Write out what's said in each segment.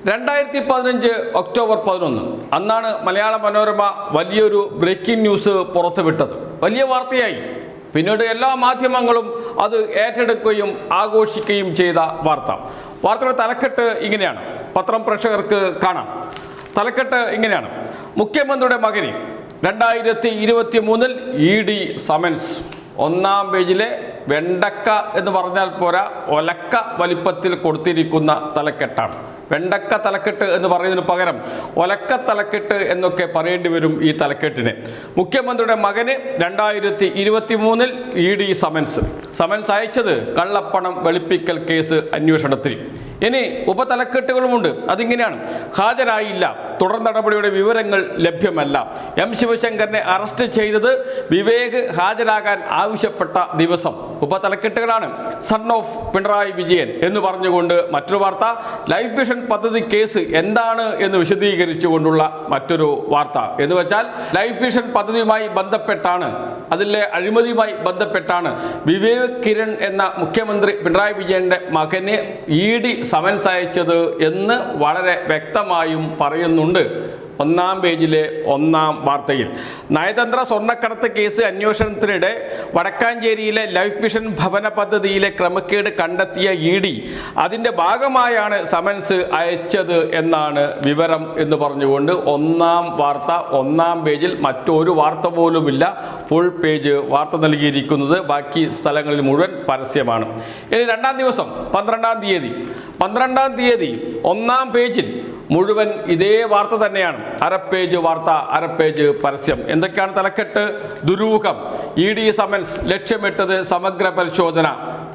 2015 October 11 അന്നാണ് മലയാള മനോരമ വലിയൊരു breaking news പുറത്തുവിട്ടത്. വലിയ വാർത്തയായി. പിന്നീട് എല്ലാ മാധ്യമങ്ങളും അത് ഏറ്റെടുക്കുകയും ആഘോഷിക്കുകയും ചെയ്ത വാർത്തയുടെ തലക്കെട്ട് ഇങ്ങനെയാണ്. പത്രം പ്രേക്ഷകർക്ക് കാണാം. തലക്കെട്ട് ഇങ്ങനെയാണ്: മുഖ്യമന്ത്രിയുടെ മകന് 2023 ED സമൻസ്. ഒന്നാം പേജിലെ വെണ്ടക്ക എന്ന് പറഞ്ഞാൽ പോരാ, ഒലക്ക വലിപ്പത്തിൽ കൊടുത്തിരിക്കുന്ന തലക്കെട്ടാണ്. വെണ്ടക്ക തലക്കെട്ട് എന്ന് പറയുന്നതിന് പകരം ഒലക്ക തലക്കെട്ട് എന്നൊക്കെ പറയേണ്ടി വരും ഈ തലക്കെട്ടിന്. മുഖ്യമന്ത്രിയുടെ മകന് 2023 ED സമൻസ് അയച്ചത് കള്ളപ്പണം വെളുപ്പിക്കൽ കേസ് അന്വേഷണത്തിൽ. ഇനി ഉപതലക്കെട്ടുകളുമുണ്ട്. അതിങ്ങനെയാണ്: ഹാജരായില്ല, തുടർ നടപടിയുടെ വിവരങ്ങൾ ലഭ്യമല്ല. ശിവശങ്കറിനെ അറസ്റ്റ് ചെയ്തത് വിവേക് ഹാജരാകാൻ ആവശ്യപ്പെട്ട ദിവസം. ഉപതലക്കെട്ടുകളാണ്. സൺ ഓഫ് പിണറായി വിജയൻ എന്ന് പറഞ്ഞുകൊണ്ട് മറ്റൊരു വാർത്ത. ലൈഫ് മിഷൻ പദ്ധതി കേസ് എന്താണ് എന്ന് വിശദീകരിച്ചുകൊണ്ടുള്ള മറ്റൊരു വാർത്ത. എന്ന് വെച്ചാൽ ലൈഫ് മിഷൻ പദ്ധതിയുമായി ബന്ധപ്പെട്ടാണ്, അതിലെ അഴിമതിയുമായി ബന്ധപ്പെട്ടാണ് വിവേക് കിരൺ എന്ന മുഖ്യമന്ത്രി പിണറായി വിജയന്റെ മകന് ED സമൻസ് അയച്ചത് എന്ന് വളരെ വ്യക്തമായും പറയുന്നുണ്ട് ഒന്നാം പേജിലെ ഒന്നാം വാർത്തയിൽ. നയതന്ത്ര സ്വർണ്ണക്കടത്ത് കേസ് അന്വേഷണത്തിനിടെ വടക്കാഞ്ചേരിയിലെ ലൈഫ് മിഷൻ ഭവന പദ്ധതിയിലെ ക്രമക്കേട് കണ്ടെത്തിയ ED അതിൻ്റെ ഭാഗമായാണ് സമൻസ് അയച്ചത് എന്നാണ് വിവരം എന്ന് പറഞ്ഞുകൊണ്ട് ഒന്നാം വാർത്ത ഒന്നാം പേജിൽ. മറ്റൊരു വാർത്ത പോലുമില്ല, ഫുൾ പേജ് വാർത്ത നൽകിയിരിക്കുന്നത്. ബാക്കി സ്ഥലങ്ങളിൽ മുഴുവൻ പരസ്യമാണ്. ഇനി രണ്ടാം ദിവസം 12-ാം തീയതി ഒന്നാം പേജിൽ മുഴുവൻ ഇതേ വാർത്ത തന്നെയാണ്. അരപ്പേജ് വാർത്ത, അരപ്പേജ് പരസ്യം. എന്തൊക്കെയാണ് തലക്കെട്ട്? ദുരൂഹം, ED സമൻസ് ലക്ഷ്യമിട്ടത് സമഗ്ര പരിശോധന,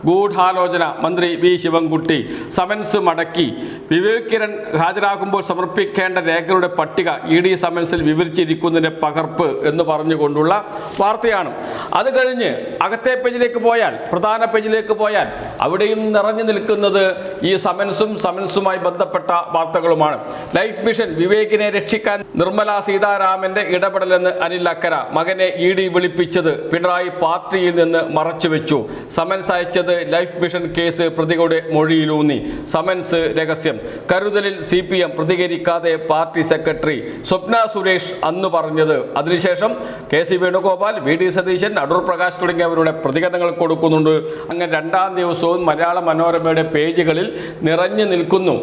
ഗൂഢാലോചന, മന്ത്രി V ശിവൻകുട്ടി. സമൻസ് മടക്കി. വിവേക് കിരൺ ഹാജരാകുമ്പോൾ സമർപ്പിക്കേണ്ട രേഖകളുടെ പട്ടിക ED സമൻസിൽ വിവരിച്ചിരിക്കുന്നതിൻ്റെ പകർപ്പ് എന്ന് പറഞ്ഞുകൊണ്ടുള്ള വാർത്തയാണ്. അത് കഴിഞ്ഞ് അകത്തെ പേജിലേക്ക് പോയാൽ, പ്രധാന പേജിലേക്ക് പോയാൽ അവിടെയും നിറഞ്ഞു നിൽക്കുന്നത് ഈ സമൻസുമായി ബന്ധപ്പെട്ട വാർത്തകളുമാണ്. ലൈഫ് മിഷൻ വിവേകിനെ രക്ഷിക്കാൻ നിർമ്മല സീതാരാമന്റെ ഇടപെടലെന്ന് അനിൽ അക്കര. മകനെ ED വിളിപ്പിച്ചത് പിണറായി പാർട്ടിയിൽ നിന്ന് മറച്ചുവെച്ചു. സമൻസ് അയച്ചത് ലൈഫ് മിഷൻ കേസ് പ്രതികളുടെ മൊഴിയിലൂന്നി. സമൻസ് രഹസ്യം. കരുതലിൽ CPM പ്രതികരിക്കാതെ party secretary Swapna Suresh അന്ന് പറഞ്ഞത്. അതിനുശേഷം KC വേണുഗോപാൽ, VD സതീശൻ, അടൂർ പ്രകാശ് തുടങ്ങിയവരുടെ പ്രതികരണങ്ങൾ കൊടുക്കുന്നുണ്ട്. അങ്ങനെ രണ്ടാം ദിവസവും മലയാള മനോരമയുടെ പേജുകളിൽ നിറഞ്ഞു നിൽക്കുന്നു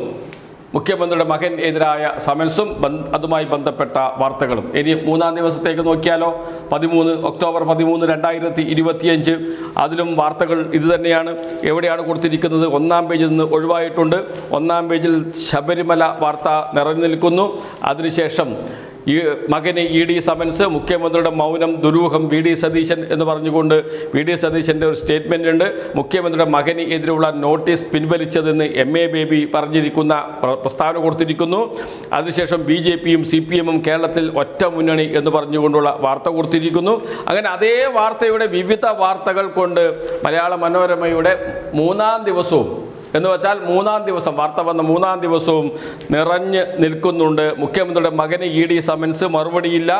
മുഖ്യമന്ത്രിയുടെ മകൻ എതിരായ സമൻസും അതുമായി ബന്ധപ്പെട്ട വാർത്തകളും. ഇനി മൂന്നാം ദിവസത്തേക്ക് നോക്കിയാലോ? ഒക്ടോബർ 13, 2025. അതിലും വാർത്തകൾ ഇത് തന്നെയാണ്. എവിടെയാണ് കൊടുത്തിരിക്കുന്നത്? ഒന്നാം പേജിൽ നിന്ന് ഒഴിവായിട്ടുണ്ട്. ഒന്നാം പേജിൽ ശബരിമല വാർത്ത നിറഞ്ഞു നിൽക്കുന്നു. അതിനുശേഷം ഈ മകന് ED സമൻസ്, മുഖ്യമന്ത്രിയുടെ മൗനം, ദുരൂഹം, VD സതീശൻ എന്ന് പറഞ്ഞുകൊണ്ട് VD സതീശൻ്റെ ഒരു സ്റ്റേറ്റ്മെൻ്റ് ഉണ്ട്. മുഖ്യമന്ത്രിയുടെ മകന് എതിരെയുള്ള നോട്ടീസ് പിൻവലിച്ചതെന്ന് MA ബേബി പറഞ്ഞിരിക്കുന്ന പ്രസ്താവന കൊടുത്തിരിക്കുന്നു. അതിനുശേഷം BJPയും CPMും കേരളത്തിൽ ഒറ്റ മുന്നണി എന്ന് പറഞ്ഞുകൊണ്ടുള്ള വാർത്ത കൊടുത്തിരിക്കുന്നു. അങ്ങനെ അതേ വാർത്തയുടെ വിവിധ വാർത്തകൾ കൊണ്ട് മലയാള മനോരമയുടെ മൂന്നാം ദിവസവും, എന്ന് വെച്ചാൽ മൂന്നാം ദിവസം വാർത്ത വന്ന മൂന്നാം ദിവസവും നിറഞ്ഞ് നിൽക്കുന്നുണ്ട്. മുഖ്യമന്ത്രിയുടെ മകന് ED സമൻസ്, മറുപടിയില്ല,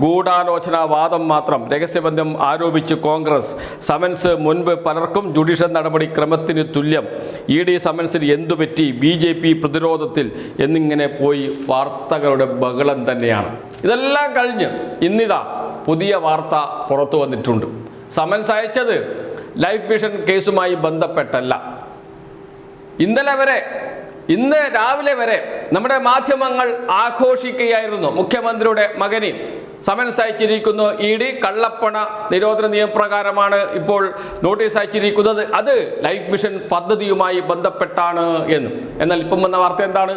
ഗൂഢാലോചന വാദം മാത്രം, രഹസ്യബന്ധം ആരോപിച്ച് കോൺഗ്രസ്. സമൻസ് മുൻപ് പലർക്കും ജുഡീഷ്യൽ നടപടി ക്രമത്തിന് തുല്യം. ED സമൻസിൽ എന്തുപറ്റി? BJP പ്രതിരോധത്തിൽ എന്നിങ്ങനെ പോയി വാർത്തകളുടെ ബഹളം തന്നെയാണ്. ഇതെല്ലാം കഴിഞ്ഞ് ഇന്നിതാ പുതിയ വാർത്ത പുറത്തു വന്നിട്ടുണ്ട്. സമൻസ് അയച്ചത് ലൈഫ് മിഷൻ കേസുമായി ബന്ധപ്പെട്ടല്ല. ഇന്ന് രാവിലെ വരെ നമ്മുടെ മാധ്യമങ്ങൾ ആഘോഷിക്കുകയായിരുന്നു. മുഖ്യമന്ത്രിയുടെ മകന് സമൻസ് അയച്ചിരിക്കുന്നു ED. കള്ളപ്പണ നിരോധന നിയമപ്രകാരമാണ് ഇപ്പോൾ നോട്ടീസ് അയച്ചിരിക്കുന്നത്. അത് ലൈഫ് മിഷൻ പദ്ധതിയുമായി ബന്ധപ്പെട്ടാണ് എന്ന്. എന്നാൽ ഇപ്പം വന്ന വാർത്ത എന്താണ്?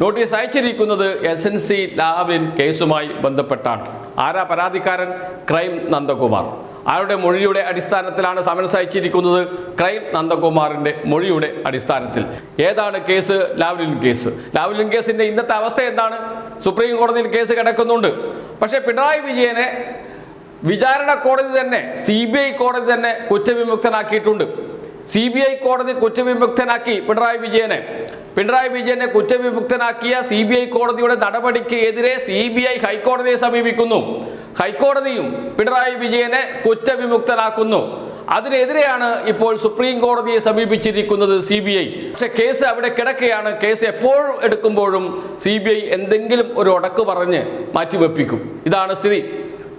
നോട്ടീസ് അയച്ചിരിക്കുന്നത് SNC ലാവ്ലിൻ കേസുമായി ബന്ധപ്പെട്ടാണ്. ആരാ പരാതിക്കാരൻ? ക്രൈം നന്ദകുമാർ. ആരുടെ മൊഴിയുടെ അടിസ്ഥാനത്തിലാണ് സമൻസ് അയച്ചിരിക്കുന്നത്? ക്രൈം നന്ദകുമാറിൻ്റെ മൊഴിയുടെ അടിസ്ഥാനത്തിൽ. ഏതാണ് കേസ്? Lavalin case. ലാവ്ലിൻ കേസിൻ്റെ ഇന്നത്തെ അവസ്ഥ എന്താണ്? സുപ്രീം കോടതിയിൽ കേസ് കിടക്കുന്നുണ്ട്. പക്ഷേ പിണറായി വിജയനെ വിചാരണ കോടതി തന്നെ, CBI കോടതി തന്നെ കുറ്റവിമുക്തനാക്കിയിട്ടുണ്ട്. CBI കോടതി കുറ്റവിമുക്തനാക്കി പിണറായി വിജയനെ കുറ്റവിമുക്തനാക്കിയ CBI കോടതിയുടെ നടപടിക്ക് എതിരെ CBI ഹൈക്കോടതിയെ സമീപിക്കുന്നു. ഹൈക്കോടതിയും പിണറായി വിജയനെ കുറ്റവിമുക്തനാക്കുന്നു. അതിനെതിരെയാണ് ഇപ്പോൾ സുപ്രീം കോടതിയെ സമീപിച്ചിരിക്കുന്നത് CBI. പക്ഷെ കേസ് അവിടെ കിടക്കുകയാണ്. കേസ് എപ്പോൾ എടുക്കുമ്പോഴും CBI എന്തെങ്കിലും ഒരു ഉടക്ക് പറഞ്ഞ് മാറ്റിവെപ്പിക്കും. ഇതാണ് സ്ഥിതി.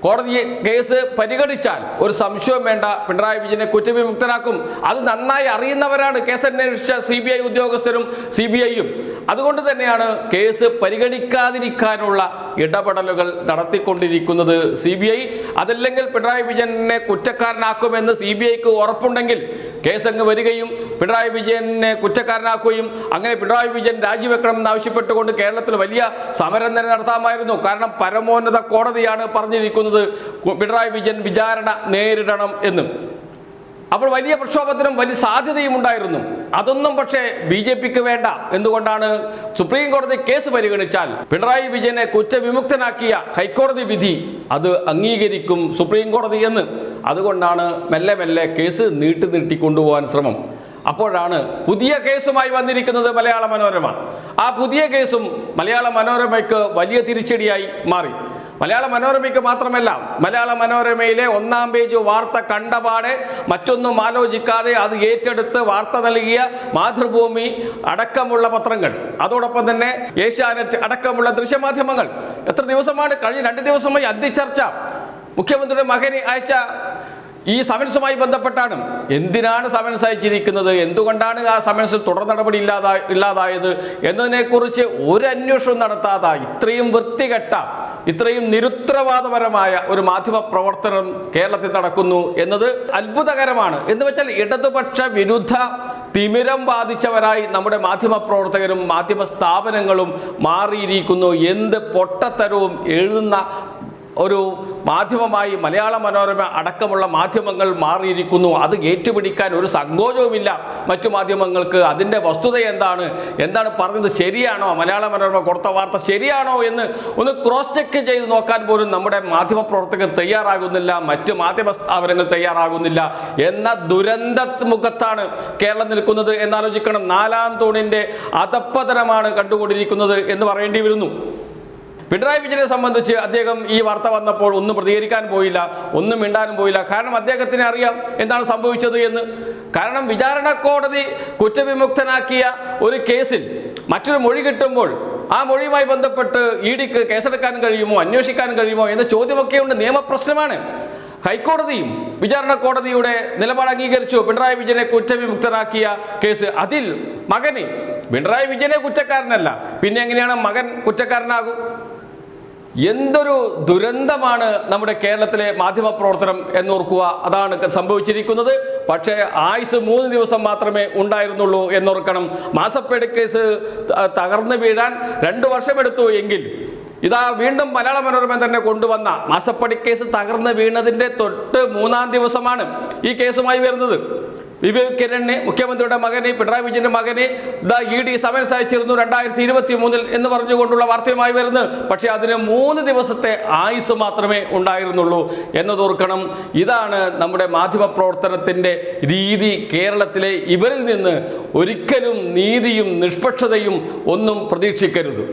കോടതി കേസ് പരിഗണിച്ചാൽ ഒരു സംശയവും വേണ്ട, പിണറായി വിജയനെ കുറ്റവിമുക്തനാക്കും. അത് നന്നായി അറിയുന്നവരാണ് കേസ് അന്വേഷിച്ച CBI ഉദ്യോഗസ്ഥരും CBIയും. അതുകൊണ്ട് തന്നെയാണ് കേസ് പരിഗണിക്കാതിരിക്കാനുള്ള ഇടപെടലുകൾ നടത്തിക്കൊണ്ടിരിക്കുന്നത് CBI. അതല്ലെങ്കിൽ പിണറായി വിജയനെ കുറ്റക്കാരനാക്കുമെന്ന് CBIക്ക് ഉറപ്പുണ്ടെങ്കിൽ കേസ് അങ്ങ് വരികയും പിണറായി വിജയനെ കുറ്റക്കാരനാക്കുകയും അങ്ങനെ പിണറായി വിജയൻ രാജിവെക്കണമെന്ന് ആവശ്യപ്പെട്ടുകൊണ്ട് കേരളത്തിൽ വലിയ സമരം തന്നെ നടത്താമായിരുന്നു. കാരണം പരമോന്നത കോടതിയാണ് പറഞ്ഞിരിക്കുന്നത് പിണറായി വിജയൻ വിചാരണ നേരിടണം എന്ന്. അപ്പോൾ വലിയ പ്രക്ഷോഭത്തിനും വലിയ സാധ്യതയും ഉണ്ടായിരുന്നു. അതൊന്നും പക്ഷേ BJPക്ക് വേണ്ട. എന്തുകൊണ്ടാണ്? സുപ്രീം കോടതി കേസ് പരിഗണിച്ചാൽ പിണറായി വിജയനെ കുറ്റവിമുക്തനാക്കിയ ഹൈക്കോടതി വിധി അത് അംഗീകരിക്കും സുപ്രീം കോടതി എന്ന്. അതുകൊണ്ടാണ് മെല്ലെ മെല്ലെ കേസ് നീട്ടി കൊണ്ടുപോകാൻ ശ്രമം. അപ്പോഴാണ് പുതിയ കേസുമായി വന്നിരിക്കുന്നത് മലയാള മനോരമ. ആ പുതിയ കേസും മലയാള മനോരമയ്ക്ക് വലിയ തിരിച്ചടിയായി മാറി. മലയാള മനോരമയ്ക്ക് മാത്രമല്ല, മലയാള മനോരമയിലെ ഒന്നാം പേജ് വാർത്ത കണ്ടപാടെ മറ്റൊന്നും ആലോചിക്കാതെ അത് ഏറ്റെടുത്ത് വാർത്ത നൽകിയ മാതൃഭൂമി അടക്കമുള്ള പത്രങ്ങൾ, അതോടൊപ്പം തന്നെ ഏഷ്യാനെറ്റ് അടക്കമുള്ള ദൃശ്യമാധ്യമങ്ങൾ എത്ര ദിവസമാണ് കഴിഞ്ഞ 2 ദിവസമായി അതിചർച്ച മുഖ്യമന്ത്രിയുടെ മകന് അയച്ച ഈ സമൻസുമായി ബന്ധപ്പെട്ടാണ്. എന്തിനാണ് സമൻസ് അയച്ചിരിക്കുന്നത്, എന്തുകൊണ്ടാണ് ആ സമൻസിൽ തുടർ നടപടി ഇല്ലാതായത് എന്നതിനെക്കുറിച്ച് ഒരു അന്വേഷണം നടത്താതെ ഇത്രയും വൃത്തികെട്ട, ഇത്രയും നിരുത്തരവാദപരമായ ഒരു മാധ്യമ പ്രവർത്തനം കേരളത്തിൽ നടക്കുന്നു എന്നത് അത്ഭുതകരമാണ്. എന്ന് വെച്ചാൽ ഇടതുപക്ഷ വിരുദ്ധ തിമിരം ബാധിച്ചവരായി നമ്മുടെ മാധ്യമ പ്രവർത്തകരും മാധ്യമ സ്ഥാപനങ്ങളും മാറിയിരിക്കുന്നു. എന്ത് പൊട്ടത്തരവും എഴുതുന്ന ഒരു മാധ്യമമായി മലയാള മനോരമ അടക്കമുള്ള മാധ്യമങ്ങൾ മാറിയിരിക്കുന്നു. അത് ഏറ്റുപിടിക്കാൻ ഒരു സങ്കോചവുമില്ല മറ്റു മാധ്യമങ്ങൾക്ക്. അതിൻ്റെ വസ്തുത എന്താണ് പറഞ്ഞത് ശരിയാണോ, മലയാള മനോരമ കൊടുത്ത വാർത്ത ശരിയാണോ എന്ന് ഒന്ന് ക്രോസ് ചെക്ക് ചെയ്ത് നോക്കാൻ പോലും നമ്മുടെ മാധ്യമ പ്രവർത്തകർ തയ്യാറാകുന്നില്ല, മറ്റ് മാധ്യമ സ്ഥാപനങ്ങൾ തയ്യാറാകുന്നില്ല എന്ന ദുരന്ത മുഖത്താണ് കേരളം നിൽക്കുന്നത് എന്നാലോചിക്കണം. 4ാം തൂണിൻ്റെ അധപ്പതനമാണ് കണ്ടുകൊണ്ടിരിക്കുന്നത് എന്ന് പറയേണ്ടി വരുന്നു. പിണറായി വിജയനെ സംബന്ധിച്ച് അദ്ദേഹം ഈ വാർത്ത വന്നപ്പോൾ ഒന്നും പ്രതികരിക്കാൻ പോയില്ല, ഒന്നും മിണ്ടാനും പോയില്ല. കാരണം അദ്ദേഹത്തിന് അറിയാം എന്താണ് സംഭവിച്ചത് എന്ന്. കാരണം വിചാരണ കോടതി കുറ്റവിമുക്തനാക്കിയ ഒരു കേസിൽ മറ്റൊരു മൊഴി കിട്ടുമ്പോൾ ആ മൊഴിയുമായി ബന്ധപ്പെട്ട് EDക്ക് കേസെടുക്കാൻ കഴിയുമോ, അന്വേഷിക്കാൻ കഴിയുമോ എന്ന ചോദ്യമൊക്കെയുണ്ട്. നിയമപ്രശ്നമാണ്. ഹൈക്കോടതിയും വിചാരണ കോടതിയുടെ നിലപാട് അംഗീകരിച്ചു. പിണറായി വിജയനെ കുറ്റവിമുക്തനാക്കിയ കേസ്, അതിൽ മകന് പിണറായി വിജയനെ കുറ്റക്കാരനല്ല, പിന്നെ എങ്ങനെയാണ് മകൻ കുറ്റക്കാരനാകും? എന്തൊരു ദുരന്തമാണ് നമ്മുടെ കേരളത്തിലെ മാധ്യമ പ്രവർത്തനം എന്നോർക്കുക. അതാണ് സംഭവിച്ചിരിക്കുന്നത്. പക്ഷേ ആയുസ് 3 ദിവസം മാത്രമേ ഉണ്ടായിരുന്നുള്ളൂ എന്നോർക്കണം. മാസപ്പടി കേസ് തകർന്നു വീഴാൻ 2 വർഷമെടുത്തു എങ്കിൽ ഇതാ വീണ്ടും മലയാള മനോരമ തന്നെ കൊണ്ടുവന്ന മാസപ്പടി കേസ് തകർന്നു വീണതിൻ്റെ തൊട്ട് 3-ാം ദിവസമാണ് ഈ കേസുമായി വരുന്നത്. വിവേക് കിരണിനെ, മുഖ്യമന്ത്രിയുടെ മകനെ, പിണറായി വിജയന്റെ മകനെ ED സമൻസ് അയച്ചിരുന്നു 2023 എന്ന് പറഞ്ഞുകൊണ്ടുള്ള വാർത്തയുമായി വരുന്നത്. പക്ഷേ അതിന് 3 ദിവസത്തെ ആയുസ് മാത്രമേ ഉണ്ടായിരുന്നുള്ളൂ എന്നതോർക്കണം. ഇതാണ് നമ്മുടെ മാധ്യമ പ്രവർത്തനത്തിൻ്റെ രീതി. കേരളത്തിലെ ഇവരിൽ നിന്ന് ഒരിക്കലും നീതിയും നിഷ്പക്ഷതയും ഒന്നും പ്രതീക്ഷിക്കരുത്.